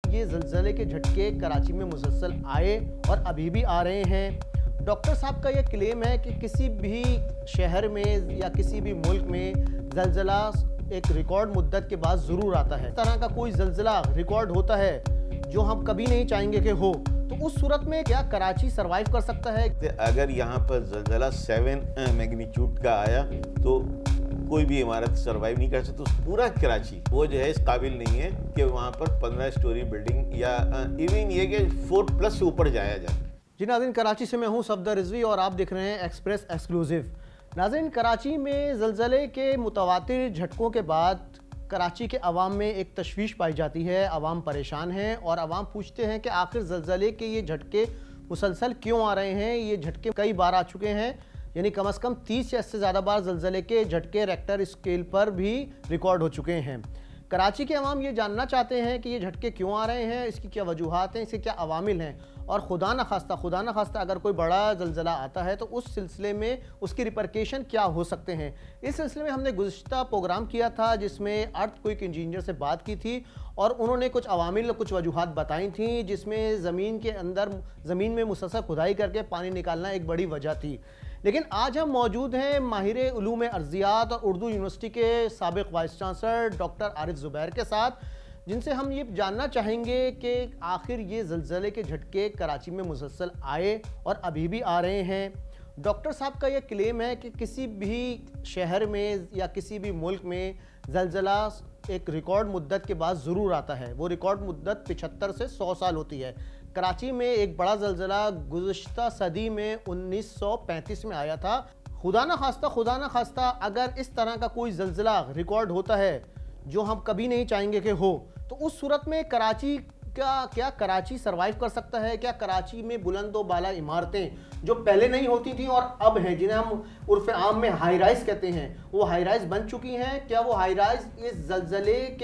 ये ज़लज़ले के झटके कराची में मुसलसल आए और अभी भी आ रहे हैं। डॉक्टर साहब का ये क्लेम है कि किसी भी शहर में या किसी भी मुल्क में ज़लज़ला एक रिकॉर्ड मुद्दत के बाद ज़रूर आता है। इस तरह का कोई ज़लज़ला रिकॉर्ड होता है जो हम कभी नहीं चाहेंगे कि हो, तो उस सूरत में क्या कराची सरवाइव कर सकता है? अगर यहाँ पर ज़लज़ला 7 मैग्नीट्यूड का आया तो कोई भी इमारत सरवाइव नहीं कर सकती। तो पूरा कराची वो जो है इस काबिल नहीं है कि वहाँ पर 15 स्टोरी बिल्डिंग या इवन ये कि 4+ से ऊपर जाया जाए। जी नाज़रीन, कराची से मैं हूँ सफदर रिजवी और आप देख रहे हैं एक्सप्रेस एक्सक्लूसिव। नाज़रीन, कराची में ज़लज़ले के मुतवातिर झटकों के बाद कराची के अवाम में एक तशवीश पाई जाती है। अवाम परेशान है और अवाम पूछते हैं कि आखिर ज़लज़ले के ये झटके मुसलसल क्यों आ रहे हैं। ये झटके कई बार आ चुके हैं, यानी कम से कम 30 या इससे ज़्यादा बार ज़लज़ले के झटके रेक्टर स्केल पर भी रिकॉर्ड हो चुके हैं। कराची के अवाम ये जानना चाहते हैं कि ये झटके क्यों आ रहे हैं, इसकी क्या वजूहात हैं, इसके क्या अवामिल हैं, और खुदा न खास्ता अगर कोई बड़ा ज़लज़ला आता है तो उस सिलसिले में उसकी रिपरकेशन क्या हो सकते हैं। इस सिलसिले में हमने गुज़िश्ता प्रोग्राम किया था जिसमें अर्थक्वेक इंजीनियर से बात की थी और उन्होंने कुछ अवामिल, कुछ वजूहात बताई थी, जिसमें ज़मीन में मुसलसल खुदाई करके पानी निकालना एक बड़ी वजह थी। लेकिन आज हम मौजूद हैं माहिर उलूम अर्ज़ियात और उर्दू यूनिवर्सिटी के साबिक़ vice chancellor doctor Arif Zubair के साथ, जिनसे हम ये जानना चाहेंगे कि आखिर ये ज़लज़ले के झटके कराची में मुसलसल आए और अभी भी आ रहे हैं। डॉक्टर साहब का ये क्लेम है कि किसी भी शहर में या किसी भी मुल्क में ज़लज़ला एक रिकॉर्ड मुद्दत के बाद ज़रूर आता है। वो रिकॉर्ड मुद्दत 75 से 100 साल होती है। कराची में एक बड़ा ज़लज़ला गुज़िश्ता सदी में 1935 में आया था। खुदा न खास्ता अगर इस तरह का कोई ज़लज़ला रिकॉर्ड होता है जो हम कभी नहीं चाहेंगे कि हो, तो उस सूरत में कराची क्या कराची सरवाइव कर सकता है? क्या कराची में बुलंदो बाला इमारतें जो पहले नहीं होती थी और अब हैं, जिन्हें हम उर्फ़ आम में हाई राइज़ कहते हैं, वो हाई राइज़ बन चुकी हैं? क्या वो हाई राइज़ इस ज़लज़ले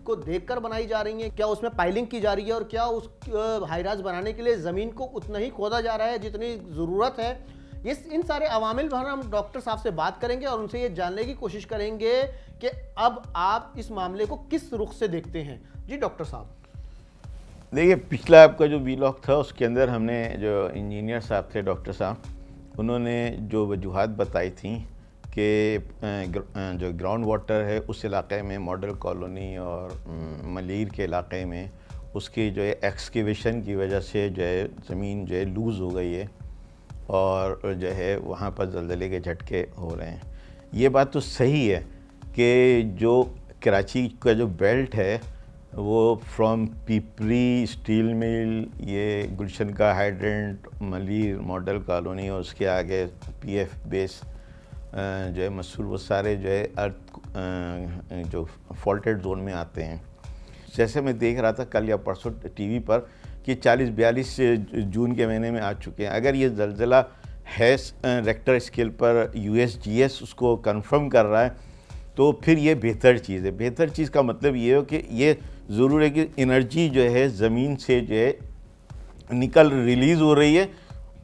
को देखकर बनाई जा रही हैं? क्या उसमें पाइलिंग की जा रही है और क्या उस हाई राइज़ बनाने के लिए ज़मीन को उतना ही खोदा जा रहा है जितनी ज़रूरत है? इन सारे अवामिल पर हम डॉक्टर साहब से बात करेंगे और उनसे ये जानने की कोशिश करेंगे कि अब आप इस मामले को किस रुख से देखते हैं। जी डॉक्टर साहब। देखिए, पिछला आपका जो वीलॉग था उसके अंदर हमने जो इंजीनियर साहब थे, डॉक्टर साहब, उन्होंने जो वजूहात बताई थी कि जो ग्राउंड वाटर है उस इलाके में, मॉडल कॉलोनी और मलीर के इलाके में, उसकी जो है एक्सकेवेशन की वजह से जो है ज़मीन जो है लूज़ हो गई है और जो है वहाँ पर ज़लज़ले के झटके हो रहे हैं। ये बात तो सही है कि जो कराची का जो बेल्ट है वो फ्रॉम पीपरी स्टील मिल, ये गुलशन का हाइड्रेंट, मलीर मॉडल कॉलोनी और उसके आगे पीएफ बेस जो है मसूर, वो सारे जो है अर्थ जो फॉल्टेड जोन में आते हैं। जैसे मैं देख रहा था कल या परसों टीवी पर कि 40-42 जून के महीने में आ चुके हैं। अगर ये ज़लज़ला है रेक्टर स्केल पर, USGS उसको कंफर्म कर रहा है, तो फिर ये बेहतर चीज़ है। बेहतर चीज़ का मतलब ये हो कि ये ज़रूर है कि एनर्जी जो है ज़मीन से जो है रिलीज़ हो रही है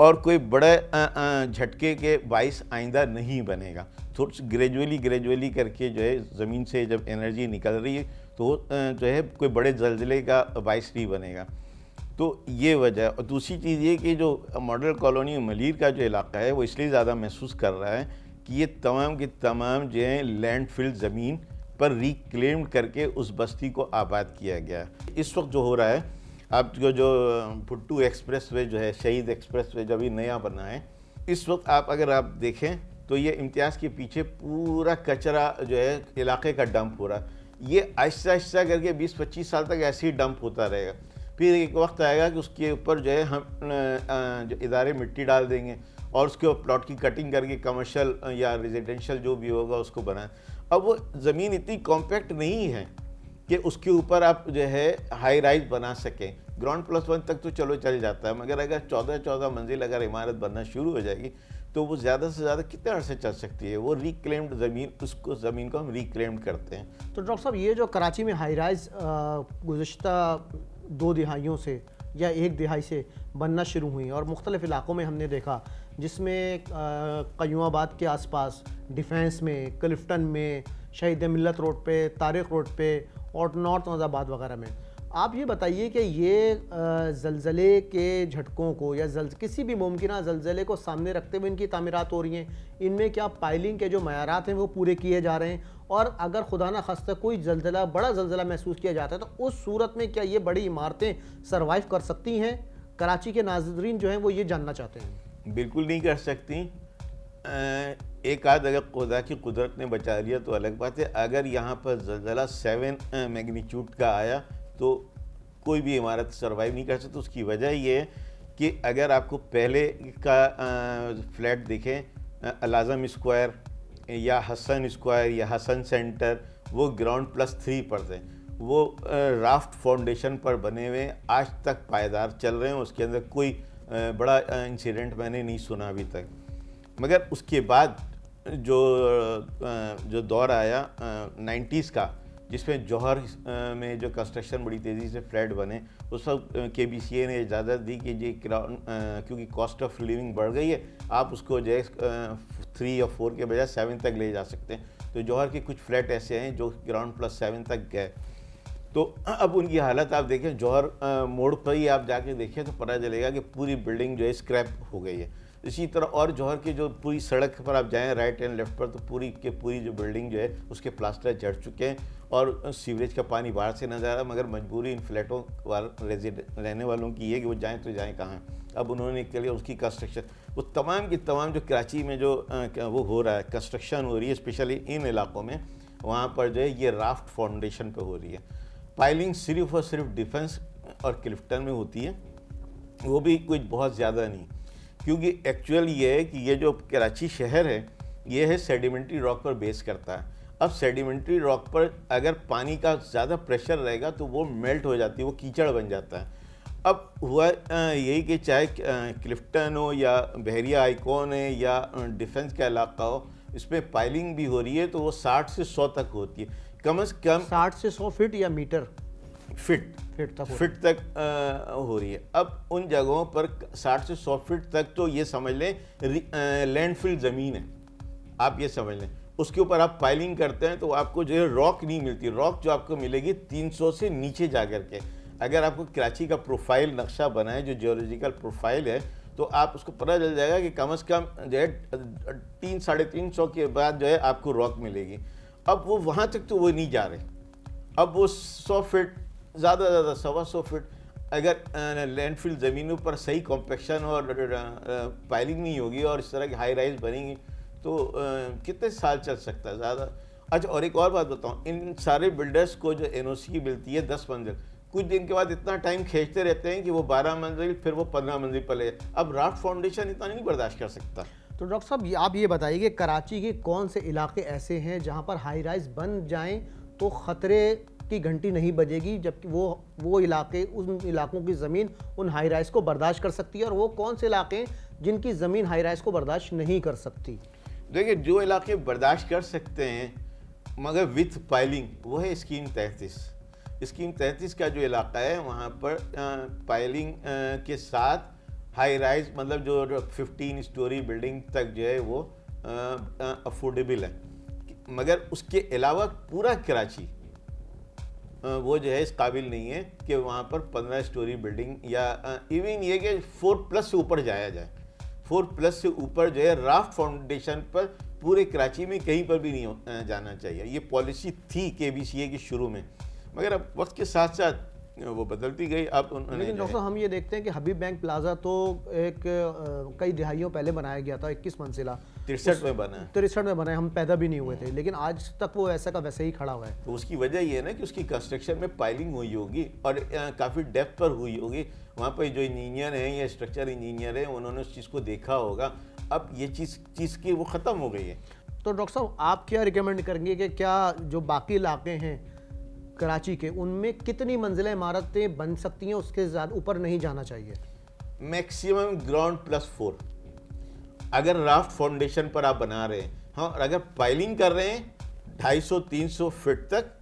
और कोई बड़े झटके के बाइस आइंदा नहीं बनेगा। थोड़ी ग्रेजुअली करके जो है ज़मीन से जब एनर्जी निकल रही है तो जो है कोई बड़े ज़लज़ले का बाइस नहीं बनेगा। तो ये वजह है। और दूसरी चीज़ ये कि जो मॉडल कॉलोनी मलीर का जो इलाका है वो इसलिए ज़्यादा महसूस कर रहा है कि ये तमाम की तमाम जो है लैंडफिल ज़मीन पर रिक्लेम्ड करके उस बस्ती को आबाद किया गया है। इस वक्त जो हो रहा है, आपको जो भुट्टू एक्सप्रेस वे जो है, शहीद एक्सप्रेस वे जो अभी नया बना है, इस वक्त अगर आप देखें तो ये इम्तियाज़ के पीछे पूरा कचरा जो है इलाके का डंप हो रहा है। ये आहिस्ता करके 20-25 साल तक ऐसे ही डंप होता रहेगा। फिर एक वक्त आएगा कि उसके ऊपर जो है हम जो इदारे मिट्टी डाल देंगे और उसके ऊपर प्लॉट की कटिंग करके कमर्शियल या रेजिडेंशियल जो भी होगा उसको बनाएं। अब वो ज़मीन इतनी कॉम्पैक्ट नहीं है कि उसके ऊपर आप जो है हाई राइज बना सकें। ग्राउंड +1 तक तो चलो चल जाता है, मगर अगर 14 मंजिल अगर इमारत बनना शुरू हो जाएगी तो वो ज़्यादा से ज़्यादा कितने अर्से चल सकती है। वो रिक्लेम्ड ज़मीन को हम रिक्लेम्ड करते हैं। तो डॉक्टर साहब, ये जो कराची में हाई राइज गुज़िश्ता 2 दिहाइयों से या 1 दिहाई से बनना शुरू हुई और मुख्तलिफ़ इलाक़ों में हमने देखा, जिसमें क़यूमाबाद के आसपास, डिफेंस में, क्लिफ्टन में, शहीद मिल्लत रोड पे, तारिक रोड पे और नॉर्थ नज़ाबाद वगैरह में आप ये बताइए कि ये ज़लज़ले के झटकों को या किसी भी मुमकिन ज़लज़ले को सामने रखते हुए इनकी तामीरात हो रही हैं, इनमें क्या पाइलिंग के जो मयारात हैं वो पूरे किए जा रहे हैं? और अगर खुदा न खास्ता कोई ज़लज़ला, बड़ा ज़लज़ला महसूस किया जाता है तो उस सूरत में क्या ये बड़ी इमारतें सर्वाइव कर सकती हैं? कराची के नाज़रीन जो हैं वो ये जानना चाहते हैं। बिल्कुल नहीं कर सकती। एक आध अगर खुदा की कुदरत ने बचा लिया तो अलग बात है। अगर यहाँ पर ज़लज़ला 7 मैग्नीट्यूड का आया तो कोई भी इमारत सर्वाइव नहीं कर सकती। उसकी वजह ये है कि अगर आपको पहले का फ्लैट देखें, अल-आज़म स्क्वायर या हसन स्क्वायर या हसन सेंटर, वो ग्राउंड +3 पर थे। वो राफ्ट फाउंडेशन पर बने हुए आज तक पायदार चल रहे हैं। उसके अंदर कोई बड़ा इंसिडेंट मैंने नहीं सुना अभी तक। मगर उसके बाद जो दौर आया 90s का, जिसमें जौहर में जो कंस्ट्रक्शन बड़ी तेज़ी से फ्लैट बने, उस वक्त KBCA ने इजाज़त दी कि ये क्योंकि कॉस्ट ऑफ लिविंग बढ़ गई है, आप उसको जो है 3 या 4 के बजाय 7 तक ले जा सकते हैं। तो जौहर के कुछ फ्लैट ऐसे हैं जो ग्राउंड +7 तक गए। तो अब उनकी हालत आप देखें, जौहर मोड़ पर ही आप जाके देखें तो पता चलेगा कि पूरी बिल्डिंग जो है स्क्रैप हो गई है। इसी तरह और जौहर की जो पूरी सड़क पर आप जाएं राइट एंड लेफ्ट पर, तो पूरी के पूरी जो बिल्डिंग जो है उसके प्लास्टर झड़ चुके हैं और सीवरेज का पानी बाहर से नजर आ रहा। मगर मजबूरी इन फ्लैटों रहने वालों की है कि वो जाएँ तो जाएँ कहाँ। अब उन्होंने के लिए उसकी कंस्ट्रक्शन, वो तमाम की तमाम जो कराची में जो वो हो रहा है, कंस्ट्रक्शन हो रही है स्पेशली इन इलाकों में, वहाँ पर जो है ये राफ्ट फाउंडेशन पर हो रही है। पाइलिंग सिर्फ और सिर्फ डिफेंस और क्लिफ्टन में होती है, वो भी कुछ बहुत ज़्यादा नहीं, क्योंकि एक्चुअल ये है कि ये जो कराची शहर है ये है सेडिमेंट्री रॉक पर बेस करता है। अब सेडिमेंट्री रॉक पर अगर पानी का ज़्यादा प्रेशर रहेगा तो वो मेल्ट हो जाती है, वो कीचड़ बन जाता है। अब हुआ यही कि चाहे क्लिफ्टन हो या बहरिया आइकॉन है या डिफेंस का इलाका हो, इसमें पाइलिंग भी हो रही है तो वो 60 से 100 तक होती है, कम से कम 60 से 100 फीट या मीटर फिट तक हो रही है। अब उन जगहों पर 60 से 100 फीट तक तो ये समझ लें लैंडफिल ज़मीन है, आप ये समझ लें। उसके ऊपर आप पाइलिंग करते हैं तो आपको जो है रॉक नहीं मिलती। रॉक जो आपको मिलेगी 300 से नीचे जा कर के। अगर आपको कराची का प्रोफाइल नक्शा बनाए, जो जियोलॉजिकल प्रोफाइल है, तो आप उसको पता चल जाएगा कि कम से कम जो है 300-350 के बाद जो है आपको रॉक मिलेगी। अब वो वहाँ तक तो वो नहीं जा रहे। अब वो 100 फीट, ज़्यादा 125 फीट, अगर लैंडफिल ज़मीनों पर सही कॉम्पेक्शन और पाइलिंग नहीं होगी और इस तरह की हाई राइज बनेंगी तो कितने साल चल सकता है ज़्यादा। अच्छा, और एक और बात बताऊँ, इन सारे बिल्डर्स को जो NOC मिलती है 10 मंजिल, कुछ दिन के बाद इतना टाइम खींचते रहते हैं कि वो 12 मंजिल, फिर वो 15 मंजिल पर ले। अब राफ्ट फाउंडेशन इतना नहीं बर्दाश्त कर सकता। तो डॉक्टर साहब आप ये बताइए कि कराची के कौन से इलाके ऐसे हैं जहाँ पर हाई राइज बन जाएं तो ख़तरे की घंटी नहीं बजेगी, जबकि वो इलाके, उन इलाकों की ज़मीन उन हाई राइज को बर्दाश्त कर सकती है, और वो कौन से इलाके हैं जिनकी ज़मीन हाई राइज को बर्दाश्त नहीं कर सकती? देखिए, जो इलाके बर्दाश्त कर सकते हैं मगर विथ पाइलिंग, वो है स्कीम 33। स्कीम 33 का जो इलाका है वहाँ पर पाइलिंग के साथ हाई राइज, मतलब जो 15 स्टोरी बिल्डिंग तक जो है वो अफोर्डेबल है। मगर उसके अलावा पूरा कराची वो जो है इस काबिल नहीं है कि वहाँ पर 15 स्टोरी बिल्डिंग या इवन ये कि 4+ से ऊपर जाया जाए। 4+ से ऊपर जो है राफ्ट फाउंडेशन पर पूरे कराची में कहीं पर भी नहीं जाना चाहिए। ये पॉलिसी थी KBCA की शुरू में, मगर अब वक्त के साथ साथ वो बदलती गई। अब लेकिन डॉक्टर हम ये देखते हैं कि हबीब बैंक प्लाजा तो एक कई दिहाइयों पहले बनाया गया था, 21 मंजिला, 63 में बना है। 63 में बना है, हम पैदा भी नहीं हुए थे, लेकिन आज तक वो ऐसा का वैसे ही खड़ा हुआ है। तो उसकी वजह ये है ना कि उसकी कंस्ट्रक्शन में पाइलिंग हुई होगी और काफ़ी डेप्थ पर हुई होगी। वहाँ पर जो इंजीनियर हैं या स्ट्रक्चर इंजीनियर हैं उन्होंने उस चीज़ को देखा होगा। अब ये चीज़ की वो ख़त्म हो गई है। तो डॉक्टर साहब आप क्या रिकमेंड करेंगे कि क्या जो बाकी इलाके हैं कराची के, उनमें कितनी मंजिलें इमारतें बन सकती हैं, उसके ज़्यादा ऊपर नहीं जाना चाहिए? मैक्सिमम ग्राउंड +4 अगर राफ्ट फाउंडेशन पर आप बना रहे हैं। हाँ, और अगर पाइलिंग कर रहे हैं 250-300 फीट तक,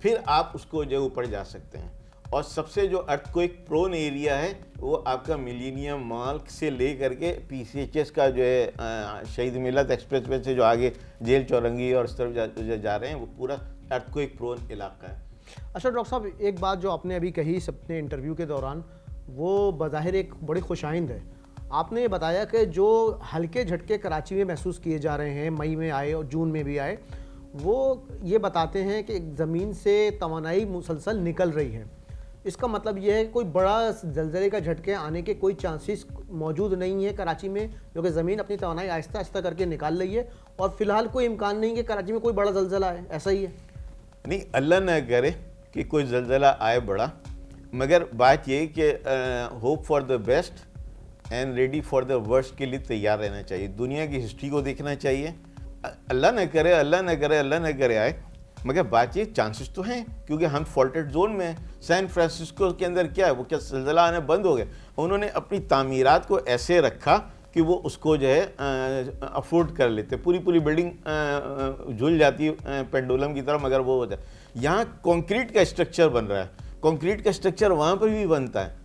फिर आप उसको जो ऊपर जा सकते हैं। और सबसे जो अर्थक्वेक प्रोन एरिया है वो आपका मिलीनियम मॉल से ले करके PCHS का जो है शहीद मिलत एक्सप्रेसवे से जो आगे जेल चौरंगी और इस तरफ जा रहे हैं, वो पूरा अर्थक्वेक प्रोन इलाका है। अच्छा डॉक्टर साहब, एक बात जो आपने अभी कही अपने इंटरव्यू के दौरान, वो बज़ाहिर एक बड़ी खुशाइंद है। आपने ये बताया कि जो हल्के झटके कराची में महसूस किए जा रहे हैं, मई में आए और जून में भी आए, वो ये बताते हैं कि ज़मीन से तवानाई मुसलसल निकल रही है। इसका मतलब यह है कि कोई बड़ा ज़लज़ले का झटके आने के कोई चांसेस मौजूद नहीं है कराची में, क्योंकि ज़मीन अपनी तवानाई आहिस्ता आहिस्ता करके निकाल रही है और फ़िलहाल कोई इम्कान नहीं कि कराची में कोई बड़ा ज़लज़ला आए। ऐसा ही है? नहीं, अल्लाह न करे कि कोई ज़लज़ला आए बड़ा, मगर बात ये कि hope for the best and ready for the worst के लिए तैयार रहना चाहिए। दुनिया की हिस्ट्री को देखना चाहिए। अल्लाह न करे, अल्लाह न करे, अल्लाह न करे आए, मगर बात ये चांसेस तो हैं, क्योंकि हम फॉल्टेड जोन में हैं। सैन फ्रांसिस्को के अंदर क्या है, वो क्या ज़लज़ला आने बंद हो गया? उन्होंने अपनी तामीरात को ऐसे रखा कि वो उसको जो है अफोर्ड कर लेते। पूरी बिल्डिंग झूल जाती है पेंडुलम की तरह, मगर वो हो जाए। यहाँ कंक्रीट का स्ट्रक्चर बन रहा है, कंक्रीट का स्ट्रक्चर वहाँ पर भी बनता है,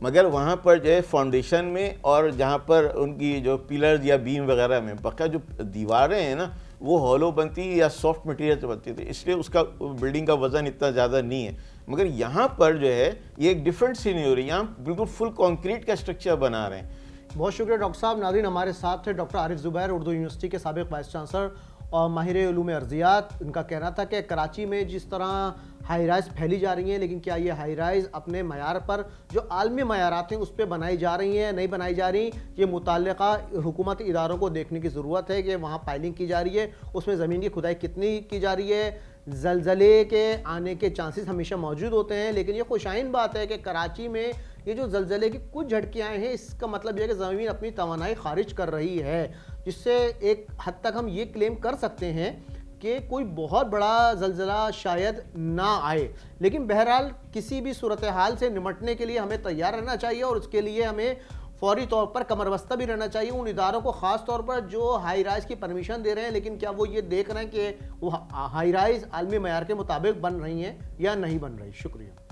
मगर वहाँ पर जो है फाउंडेशन में और जहाँ पर उनकी जो पिलर्स या बीम वगैरह में बका जो दीवारें हैं ना, वो हॉलो बनती है या सॉफ्ट मटेरियल से बनती थी, इसलिए उसका बिल्डिंग का वज़न इतना ज़्यादा नहीं है। मगर यहाँ पर जो है ये एक डिफरेंट सीन हो रही है, यहाँ बिल्कुल फुल कंक्रीट का स्ट्रक्चर बना रहे हैं। बहुत शुक्रिया डॉक्टर साहब। नाज़रीन, हमारे साथ थे डॉक्टर आरिफ ज़ुबैर, उर्दू यूनिवर्सिटी के साबिक़ वाइस चांसलर और माहिर उलूम अर्ज़ियात। उनका कहना था कि कराची में जिस तरह हाई राइज़ फैली जा रही हैं, लेकिन क्या ये हाई राइज़ अपने मयार पर जो आलमी मयारात हैं उस पर बनाई जा रही हैं, नहीं बनाई जा रही, ये मुतल्लिक़ा हुकूमती इदारों को देखने की ज़रूरत है कि वहाँ पाइलिंग की जा रही है, उसमें ज़मीन की खुदाई कितनी की जा रही है। ज़लज़ले के आने के चांसेस हमेशा मौजूद होते हैं, लेकिन ये खुशाइन बात है कि कराची में ये जो ज़लज़ले की कुछ झटके आए हैं, इसका मतलब यह है कि ज़मीन अपनी तवानाई खारिज कर रही है, जिससे एक हद तक हम ये क्लेम कर सकते हैं कि कोई बहुत बड़ा ज़लज़ला शायद ना आए। लेकिन बहरहाल किसी भी सूरत हाल से निमटने के लिए हमें तैयार रहना चाहिए और उसके लिए हमें फौरी तौर पर कमरबस्ता भी रहना चाहिए उन इदारों को, ख़ास तौर पर जो हाई राइज़ की परमिशन दे रहे हैं, लेकिन क्या वो ये देख रहे हैं कि वो हाई राइज़ आलमी मयार के मुताबिक बन रही हैं या नहीं बन रही। शुक्रिया।